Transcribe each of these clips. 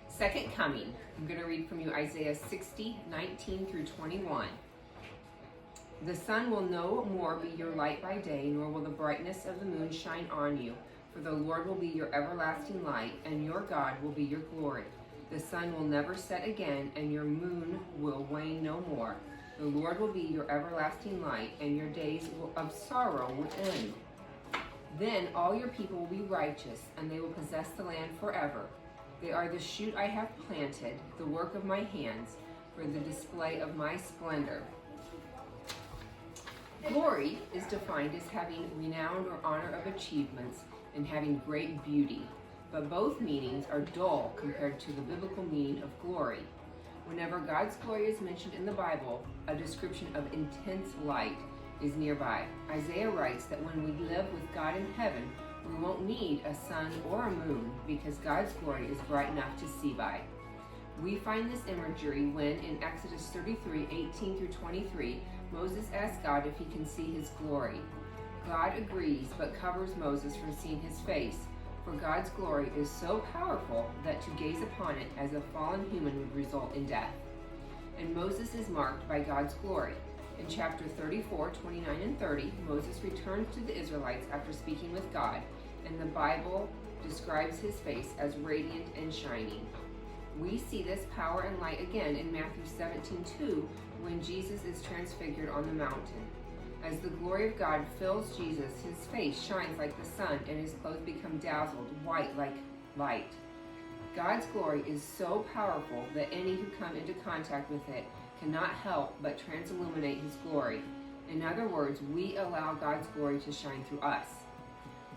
Second coming. I'm going to read from you Isaiah 60:19 through 21. The sun will no more be your light by day, nor will the brightness of the moon shine on you. For the Lord will be your everlasting light, and your God will be your glory. The sun will never set again, and your moon will wane no more. The Lord will be your everlasting light, and your days of sorrow will end. Then all your people will be righteous, and they will possess the land forever. They are the shoot I have planted, the work of my hands, for the display of my splendor. Glory is defined as having renown or honor of achievements and having great beauty, but both meanings are dull compared to the biblical meaning of glory. Whenever God's glory is mentioned in the Bible, a description of intense light is nearby. Isaiah writes that when we live with God in heaven, we won't need a sun or a moon because God's glory is bright enough to see by. We find this imagery when in Exodus 33:18 through 23, Moses asks God if he can see his glory. God agrees but covers Moses from seeing his face, for God's glory is so powerful that to gaze upon it as a fallen human would result in death. And Moses is marked by God's glory. In chapter 34:29 and 30, Moses returns to the Israelites after speaking with God, and the Bible describes his face as radiant and shining. We see this power and light again in Matthew 17:2, when Jesus is transfigured on the mountain. As the glory of God fills Jesus, his face shines like the sun, and his clothes become dazzled white like light. God's glory is so powerful that any who come into contact with it cannot help but transilluminate his glory. In other words, we allow God's glory to shine through us.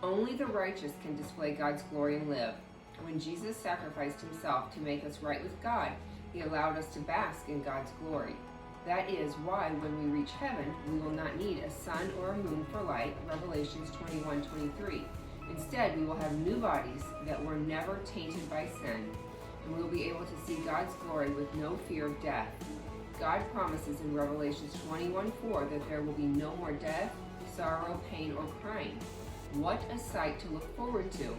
Only the righteous can display God's glory and live. When Jesus sacrificed himself to make us right with God, he allowed us to bask in God's glory. That is why when we reach heaven, we will not need a sun or a moon for light, Revelations 21:23. Instead, we will have new bodies that were never tainted by sin, and we will be able to see God's glory with no fear of death. God promises in Revelations 21:4 that there will be no more death, sorrow, pain, or crying. What a sight to look forward to!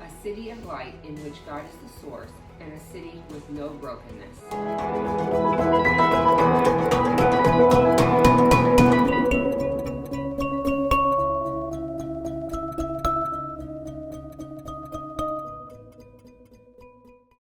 A city of light in which God is the source, and a city with no brokenness.